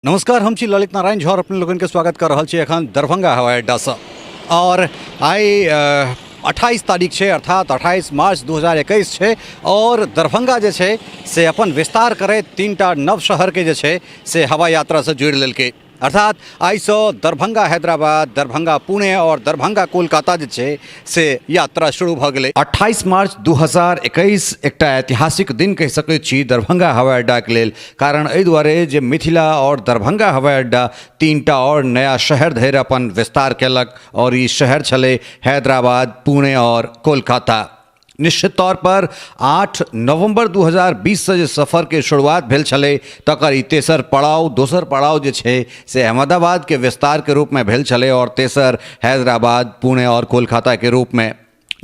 नमस्कार, हम छी ललित नारायण झा और अपने लोगन के स्वागत कर रहल छी एखन दरभंगा हवाई अड्डा से। और आई 28 तारीख है, अर्थात 28 मार्च 2021 है। और दरभंगा जे छे से अपन विस्तार करे 3टा नव शहर के जे छे से हवाई यात्रा से जोड़ लेलकै। अर्थात आई से दरभंगा हैदराबाद, दरभंगा पुणे और दरभंगा कोलकाता जे छे से यात्रा शुरू भ गेलै। 28 मार्च 2021 एकटा ऐतिहासिक दिन कह सकै छी दरभंगा हवाई अड्डा के लेल। कारण एहि दुआरे जे मिथिला और दरभंगा हवाई अड्डा 3टा और नया शहर धरि अपन विस्तार केलक और ई शहर छलै हैदराबाद, पुणे और कोलकाता। निश्चित तौर पर 8 नवंबर 2020 से सफ़र के शुरुआत भेल छलै, तकर ई तेसर पड़ाव, दोसर पड़ाव जे छे से अहमदाबाद के विस्तार के रूप में भेल छलै और तेसर हैदराबाद, पुणे और कोलकाता के रूप में।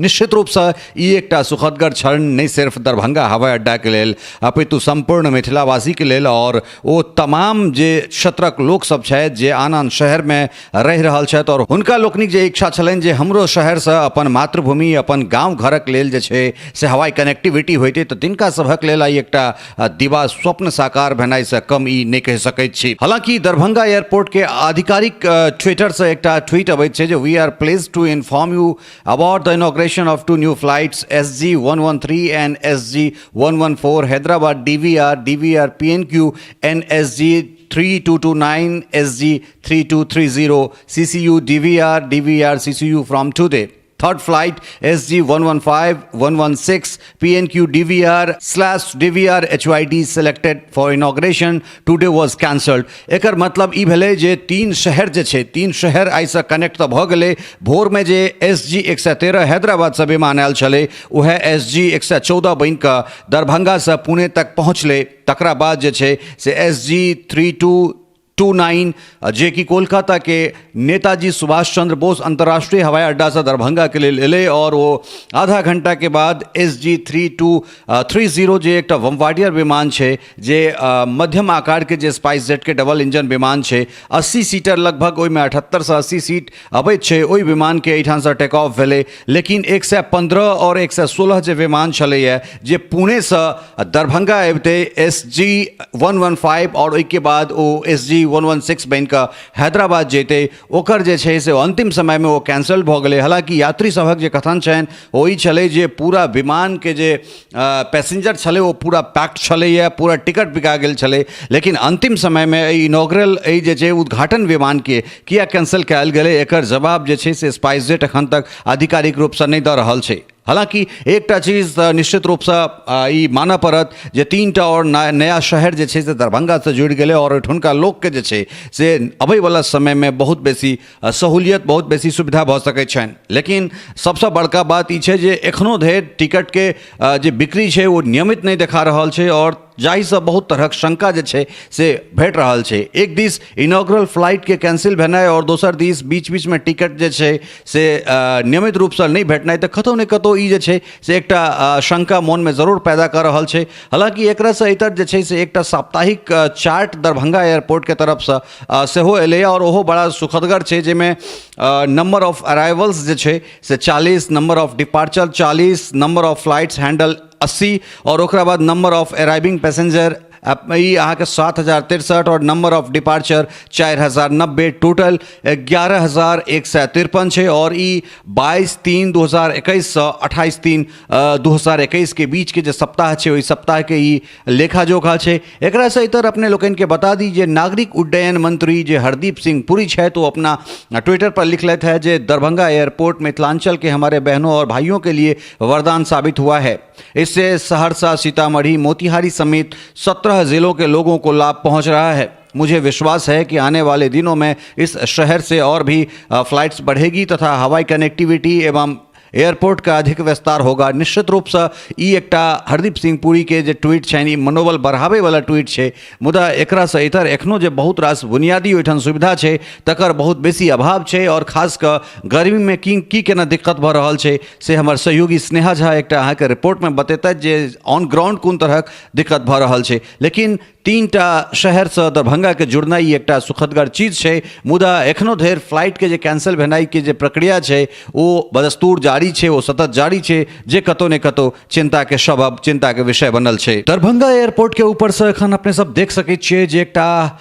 निश्चित रूप से ई एकटा सुखदगर क्षण नहीं सिर्फ दरभंगा हवाई अड्डा के लेल अपितु संपूर्ण मिथिलावासी के लेल और वो तमाम जे क्षेत्रक लोक सब छथि जे आन आन शहर में रहि रहल छथि और हुनका लोकनिक जे इच्छा छलनि जे हमरो शहर से अपन मातृभूमि, अपन गांव घरक लेल जे छै से हवाई कनेक्टिविटी होइते, तो तिनका सभक लेल आई एकटा दिवा स्वप्न साकार भेनाइ से कम ई नहीं कहि सकैत छी। हालांकि दरभंगा एयरपोर्ट के आधिकारिक ट्विटर से एकटा ट्वीट अबैत छै जे we are pleased to inform you about the inauguration of two new flights SG113 and SG114 Hyderabad DVR PNQ and SG3229 SG3230 CCU DVR CCU from today. Third flight SG115-116 PNQ DVR/DVR HYD selected for inauguration today was cancelled। एकर मतलब ई भेलै जे 3 शहर जे छै, 3 शहर आई से connect तो भ गेलै। भोर में जे SG113 हैदराबाद से विमान आयल छलै वह SG114 बनि कऽ दरभंगा से पुणे तक पहुँचलै। तकरा बाद जे छै से SG3229 जे कि कोलकाता के नेताजी सुभाष चंद्र बोस अंतर्राष्ट्रीय हवाई अड्डा से दरभंगा के लिए ले और वो आधा घंटा के बाद SG3230 जे एक बमबार्डियर विमान है जे मध्यम आकार के जे स्पाइस जेट के डबल इंजन विमान है, 80 सीटर लगभग, ओहिमे 78 से 80 सीट अबैत छै। ओहि विमान के एहिठाम से टेक ऑफ भेलै। लेकिन 115 और 116 जे विमान छलैए जे पुणे से दरभंगा अबिते SG115 और ओहिके बाद ओ SG116 बन कऽ हैदराबाद जेते, ओकर जे छै से अंतिम समय में वो कैंसल भ गेलै। हालांकि यात्री सभक जे कथन छनि ओ ई छलै जे पूरा विमान के जे पैसेंजर छलै वो पूरा पैक्ड छलैए, पूरा टिकट बिका गेल छलै। लेकिन अंतिम समय में इनॉग्रल जे छै उद्घाटन विमान के किया कैंसल कयल गेलै, एकर जवाब जे छै से स्पाइस जेट एखन तक आधिकारिक रूप से नहीं दऽ रहल छै। हालांकि एकटा चीज निश्चित रूप से ई मानऽ पड़त जे 3टा और नया शहर जे छै से दरभंगा से जुड़ि गेलै और एठुनका लोक के जे छै से अबै वाला समय में बहुत बेसी सहूलियत, बहुत बेसी सुविधा भऽ सकैत छनि। लेकिन सबसे बड़का बात ई छै जे एखनो धरि टिकट के जे बिक्री छै वो नियमित नहीं देखा रहल छै और जाहि से बहुत तरहक शंका जे छै से भेट रहल छै। एक दिस इनॉग्रल फ्लाइट के कैंसिल भेनाइ और दोसर दिस बीच बीच में टिकट जे छै से नियमित रूप से नहीं भेटनाइ, तो कतौ ने कतौ ई जे छै से एकटा शंका मन में जरूर पैदा कर रहल छै। हालांकि एकरा से इतर जे छै से एकटा साप्ताहिक चार्ट दरभंगा एयरपोर्ट के तरफ से सेहो एलै और ओहो बड़ा सुखदगर छै, जेमे नंबर ऑफ अराइवल्स जे छै से 40, number of departure 40, number of flights handle 80 और ओकरा बाद नंबर ऑफ अराइविंग पैसेंजर ई अहाँके 7063 और नंबर ऑफ डिपार्चर 4090, टोटल 11153 है। और ई 22/3/2021 से 28/3/2021 के बीच के जो सप्ताह है वही सप्ताह के ई लेखा जोखा है। एकरा से इतर अपने लोगन के बता दीजिए, नागरिक उड्डयन मंत्री जे हरदीप सिंह पुरी है तो अपना ट्विटर पर लिख लेते हैं जे दरभंगा एयरपोर्ट मिथिलांचल के हमारे बहनों और भाइयों के लिए वरदान साबित हुआ है। इससे सहरसा, सीतामढ़ी, मोतिहारी समेत 17 जिलों के लोगों को लाभ पहुंच रहा है। मुझे विश्वास है कि आने वाले दिनों में इस शहर से और भी फ्लाइट्स बढ़ेगी तथा हवाई कनेक्टिविटी एवं एयरपोर्ट का अधिक विस्तार होगा। निश्चित रूप से ई एकटा हरदीप सिंह पुरी के जे ट्वीट छै ई मनोबल बढ़ावे वाला ट्वीट छै। मुदा एकरा से इतर एखनो जे बहुत रास बुनियादी ओहिठाम सुविधा छै तकर बहुत बेसी अभाव छै और खास कऽ गर्मी में की केना दिक्कत भऽ रहल छै से हमर सहयोगी स्नेहा झा एकटा अहाँके रिपोर्ट में बतेतथि जे ऑन ग्राउंड कोन तरहक दिक्कत भऽ रहल छै। लेकिन तीनटा शहर से दरभंगा के जुड़नाई एकटा सुखदगर चीज है। मुदा एखनो धरि फ्लाइट के जे कैंसिल भेनाई के जे प्रक्रिया है वो बदस्तूर जारी है, वो सतत जारी है, जे कतो ने कतो चिंता के सबब, चिंता के विषय बनल है। दरभंगा एयरपोर्ट के ऊपर से एखन अपने सब देख सके छिए जे एकटा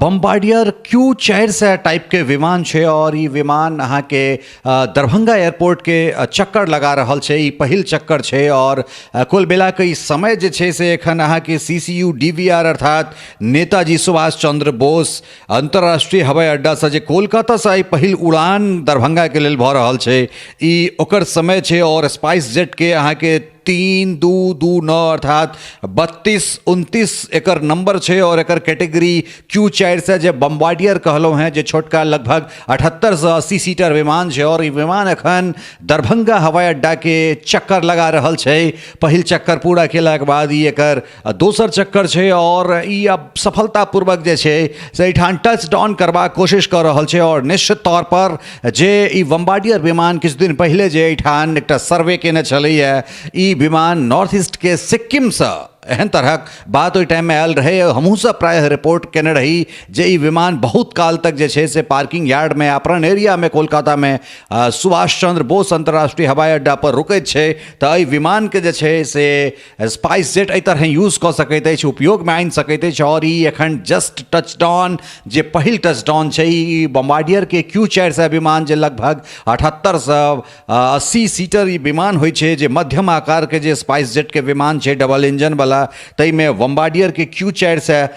बम्बार्डियर Q400 टाइप के विमान है और ये विमान अहाँ के दरभंगा एयरपोर्ट के चक्कर लगा रहल है। ई पहिल चक्कर है और कुल मिला के ई समय जे है से एखन अहाँ के CCU DVR अर्थात नेताजी सुभाष चंद्र बोस अंतर्राष्ट्रीय हवाई अड्डा से जे कोलकाता से आई पहिल उड़ान दरभंगा के लेल भ रहल है, ई ओकर समय है। और स्पाइस जेट के अहाँ के 3229 अर्थात 3229 एकर नंबर है और एकर कैटेगरी Q4 से जे बम्बार्डियर कहलो हैं, जे छोटका लगभग 78 से 80 सीटर विमान है और ये विमान अखन दरभंगा हवाई अड्डा के चक्कर लगा रहल है। पहिल चक्कर पूरा केला के बाद ये एकर दोसर चक्कर है और ये अब सफलतापूर्वक जे है से एठान टच डाउन करबा कोशिश कर रहल है। और निश्चित तौर पर जे ई बम्बार्डियर विमान किछु दिन पहले जे एठान एकटा सर्वे केने छलैया, ई विमान नॉर्थ ईस्ट के सिक्किम से एहन तरहक बात ओहि टाइम में आयल रहे। हमहूँ सब प्रायः रिपोर्ट केने रही जे ई विमान बहुत काल तक जे छै से पार्किंग यार्ड में अपना एरिया में कोलकाता में सुभाष चंद्र बोस अंतर्राष्ट्रीय हवाई अड्डा पर रुकैत छै। तऽ एहि विमान के जे छै से स्पाइस जेट एहि तरह यूज कऽ सकैत अछि, उपयोग में आनि सकैत अछि। और ई एखन जस्ट टचडाउन जे पहिल टचडाउन छै, ई बम्बार्डियर के Q400 विमान जे लगभग 78 से 80 सीटर ई विमान होइ छै, जे मध्यम आकार के जे स्पाइस जेट के विमान छै डबल इंजन वाला, तई में बम्बार्डियर के Q400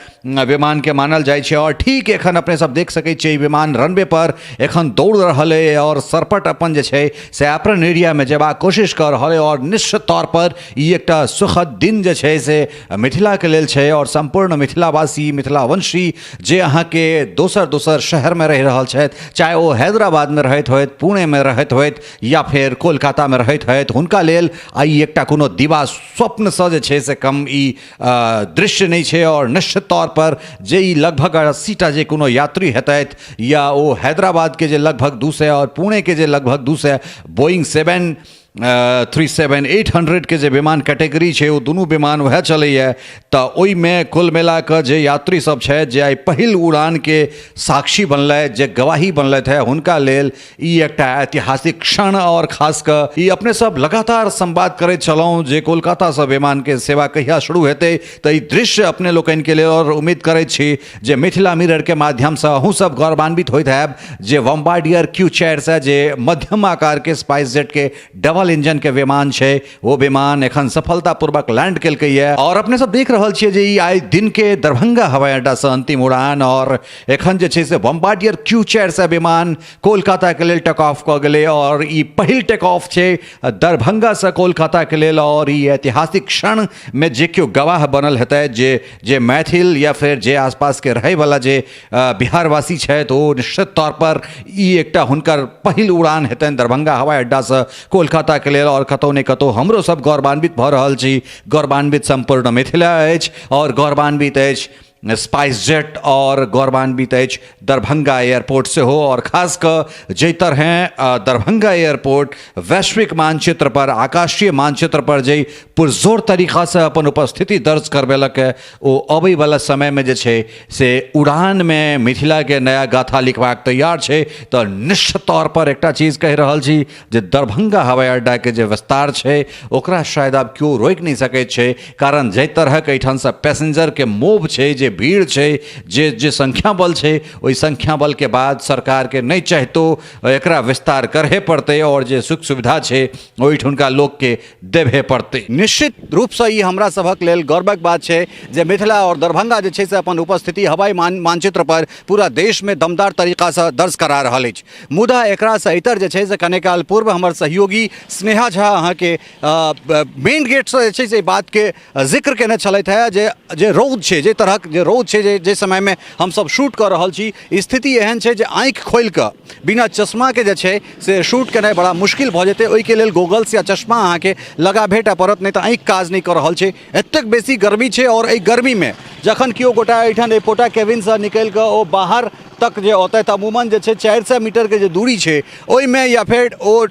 विमान के मानल जाय छे। और ठीक एखन अपने सब देख सके छे विमान रनवे पर एखन दौड़ रहल है और सरपट अपन जे छे से अपन एरिया में जेबाक कोशिश कर रहल है। और निश्चित तौर पर ई एकटा सुखद दिन जे छे से मिथिला के लेल छे और संपूर्ण मिथिलावासी मिथिलावंशी जे अहाँ के दोसर दोसर शहर में रह रहल छे, चाहे वो हैदराबाद में रहत होत, पुणे में रहत होत या फिर कोलकाता में रहत होत, हुनका लेल आई एकटा कोनो दिवा स्वप्न से जे छे से कम ई दृश्य नहीं है। और निश्चित तौर पर जे ई लगभग 80टा जे कोनो यात्री हेतैथ या वो हैदराबाद के जे लगभग 200 और पुणे के जे लगभग 200 बोइंग 737-800 के जे विमान कैटेगरी है, वो दुनू विमान वह चलैया। तो ओई में कुल मिला के जे यात्री सब है जे आई पहिल उड़ान के साक्षी बनलै, जे गवाही बनलथि है, हुनका लेल ई एकटा ऐतिहासिक क्षण। और खास कर ई अपने सब लगातार संवाद करैत छलहुँ जे कोलकाता से विमान के सेवा कहिया शुरू हेतै, तो ई दृश्य अपने लोकनि के लेल और उम्मीद करैत छी जे मिथिला मिरर के माध्यम से अहूँ सब गौरवान्वित होइत हैब जे बम्बार्डियर Q400 जे मध्यम आकार के स्पाइस जेट के डबल इंजन के विमान है, वो विमान एखन सफलतापूर्वक लैंड केलकैया। और अपने सब देख रहल छियै जे ई आइ दिन के दरभंगा हवाई अड्डा से अंतिम उड़ान और एखन जे छै से बम्बार्डियर Q400 विमान कोलकाता के लेल टेक ऑफ कऽ गेलै। और ई पहिल टेक ऑफ छै दरभंगा से कोलकाता के लेल और ई ऐतिहासिक क्षण में जे केओ गवाह बनल हेतै, जे मैथिल या फिर जे आसपास के रहै वाला जे बिहारवासी छथि, ओ निश्चित तौर पर ई एकटा हुनकर पहिल उड़ान हेतनि दरभंगा हवाई अड्डा से कोलकाता के लेल। और कतौ ने कतौ हमरो सब गौरवान्वित भऽ रहल छी, गौरवान्वित संपूर्ण मिथिला अछि और गौरवान्वित अछि स्पाइस जेट और गौरवान्वित अछि दरभंगा एयरपोर्ट से हो। और खास कर जै तरह दरभंगा एयरपोर्ट वैश्विक मानचित्र पर, आकाशीय मानचित्र पर जे पुरजोर तरीका से अपन उपस्थिति दर्ज करवेलक है, वो अबै वाला समय में जे छै से उड़ान में मिथिला के नया गाथा लिखबाक तैयार छै। तो निश्चित तौर पर एकटा चीज कहि रहल छी जे दरभंगा हवाई अड्डा के जे विस्तार छै ओकरा शायद आब केओ रोकि नहीं सकैत छै, कारण जै तरह के एठाम से पैसेंजर के मोह छै, जे भीड़ है, जे संख्या बल है, वही संख्या बल के बाद सरकार के नहीं चाहतो एकरा विस्तार करे पड़ते और जे सुख सुविधा है ओहिठुनका लोग के देवे पड़ते। निश्चित रूप से ई हमरा सभक लेल गौरवक बात है जे मिथिला और दरभंगा जे छै से अपन उपस्थिति हवाई मानचित्र पर पूरा देश में दमदार तरीका से दर्ज करा रहल अछि। मुदा एकरा से इतर जे छै से कने काल पूर्व हमर सहयोगी स्नेहा झा अहाँ के मेन गेट से जे छै से बात के जिक्र केने छलथि है जे रौद छै, जे तरह जे रौद छै, जे समय में हम सब शूट कर रहल छी, स्थिति एहन छै जे आँखि खोल के बिना चश्मा के जे छै से शूट केनाइ बड़ा मुश्किल भऽ जेतै। ओहि के लेल गोगल्स या चश्मा अहाँ के लगा भेटा पड़त, नहीं तो आँखि काज नहीं कर रहल छै। एतेक बेसी गर्मी छै और एहि गर्मी में जखन केओ गोटा एहिठाम एयरपोर्ट केबिन से निकलि के ओ बाहर तक जे होते तऽ अमूमन जे छै 400 मीटर के जे दूरी छै ओहिमे या फेर ओ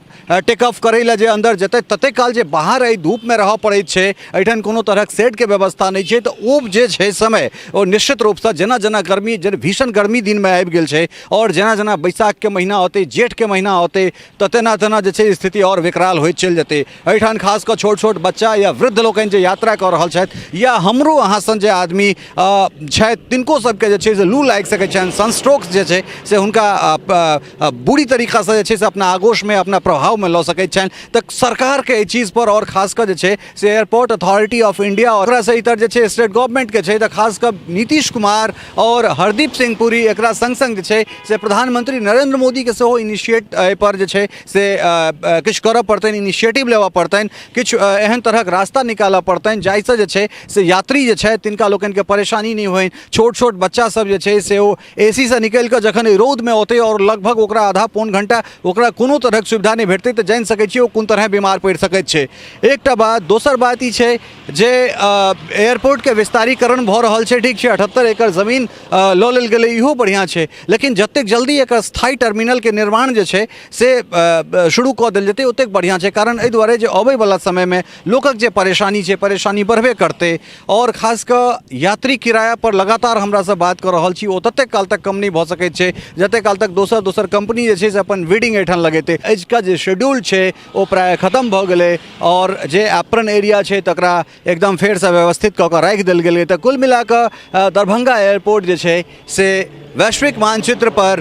टेक ऑफ करै लए जे अंदर जेतै ततेक काल जे बाहर एहि धूपमे रहऽ पड़ैत छै, एहिठाम कोनो तरहक शेडके व्यवस्था नहि छै, तऽ ओ जे छै समय ओ निश्चित रूपसँ जेना जेना गर्मी जे भीषण गर्मी दिनमे आबि गेल छै और जेना जेना बैसाखके महीना औतै, जेठके महीना औतै, तऽ तेना तेना जे छै स्थिति और विकराल होइत चलि जेतै। एहिठाम खास कऽ छोट छोट बच्चा या वृद्ध लोकनि जे यात्रा कऽ रहल छथि या हमरो अहाँ सन जे आदमी छथि तिनको सबके जे छै से लू लागि सकै छनि, सनस्ट्रोक जे छै से हुनका बुरी तरीकासँ जे छै से अपना आगोशमे अपना प्रभावमे लऽ सकैत छनि। तऽ सरकारके एहि चीज पर और खास कऽ जे छै से एयरपोर्ट अथॉरिटी ऑफ इंडिया ओकरासँ इतर जे छै स्टेट गवर्नमेंटके छै तऽ खास कऽ नीतीश कुमार और हरदीप सिंह पुरी एकरा संग संग जे छै से प्रधानमंत्री नरेंद्र मोदीके सेहो इनिशिएट एहिपर जे छै से किछु करऽ पड़तनि, इनिशिएटिव लेबऽ पड़तनि, किछु एहन तरहक रास्ता निकालऽ पड़तनि जाहिसँ जे छै से यात्री जे छै तिनका लोकनिके परेशानी नहीं होइन। छोट छोट बच्चा सब जे छै से ओ एसी से निकलि कऽ जखन रौदमे औतै और लगभग ओकरा आधा पौन घंटा ओकरा कोनो तरहक सुविधा नहि भेटतै तऽ जानि सकै छियै ओ कोन तरह बीमार पड़ि सकैत छै। एकटा बात, दोसर बात ई छै जे एयरपोर्टके विस्तारीकरण भऽ रहल छै, ठीक छै, 78 एकड़ जमीन लऽ लेल गेलै, इहो बढ़िआँ छै, लेकिन जतेक जल्दी एकर स्थायी टर्मिनलके निर्माण जे छै से शुरू कऽ देल जेतै ओतेक बढ़िआँ छै। कारण एहि दुआरे जे अबैवला समयमे लोकक जे परेशानी छै परेशानी बढ़बे करतै और खास कऽ यात्री किराया पर लगातार हमरासँ बात कऽ रहल छी ओ ततेक काल तक कम नहि भऽ सकैत छै जतेक काल तक दोसर दोसर कंपनी जे छै से अपन बिडिंग एहिठाम लगेतै। एजुका जे शेड्यूल छै ओ प्राय खत्म भऽ गेलै और जे एप्रन एरिया छै तकरा एकदम फेरसँ व्यवस्थित कऽ कऽ राखि देल गेलै। तऽ कुल मिला कऽ दरभंगा एयरपोर्ट जे छै से वैश्विक मानचित्र पर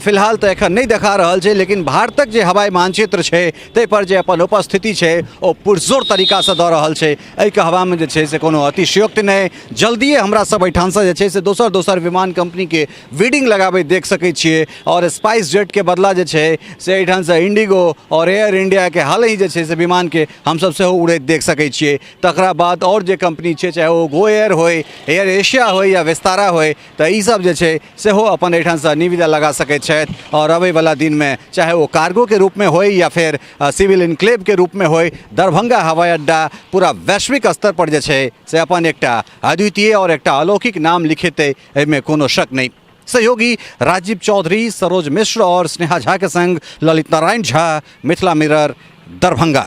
फिलहाल तऽ एखन नहीं देखा रहल छै, लेकिन भारतक जे हवाई मानचित्र छै ताहि पर जे अपन उपस्थिति छै ओ पुरजोर तरीकासँ दऽ रहल छै। एहिके हवामे जे छै से कोनो अतिशयोक्ति नहि, जल्दिए हमरा सब एहिठामसँ जे छै से दोसर दोसर विमान कंपनीके बिडिंग लगाबैत देख सकैत छियै और स्पाइस जेटके बदला जे छै से एहिठामसँ इंडिगो और एयर इंडियाके हाल ही जे छै से विमानके हमसब सेहो उड़ैत देख सकैत छियै। तकरा बाद और जे कंपनी छै चाहे ओ गो एयर होय, एयर एशिया होय या विस्तारा होय, तऽ ई सब जे छै सेहो अपन एहिठामसँ निविदा लगा सकैत छथि और अबैवला दिनमे चाहे वो कार्गोके रूपमे होय या फिर सिविल इनक्लेवके रूपमे होय, दरभंगा हवाई अड्डा पूरा वैश्विक स्तर पर जे छै से अपन एकटा अद्वितीय और एकटा अलौकिक नाम लिखेतै, एहिमे कोनो शक नहीं। सहयोगी राजीव चौधरी, सरोज मिश्र और स्नेहा झा के संग ललित नारायण झा, मिथिला मिरर, दरभंगा।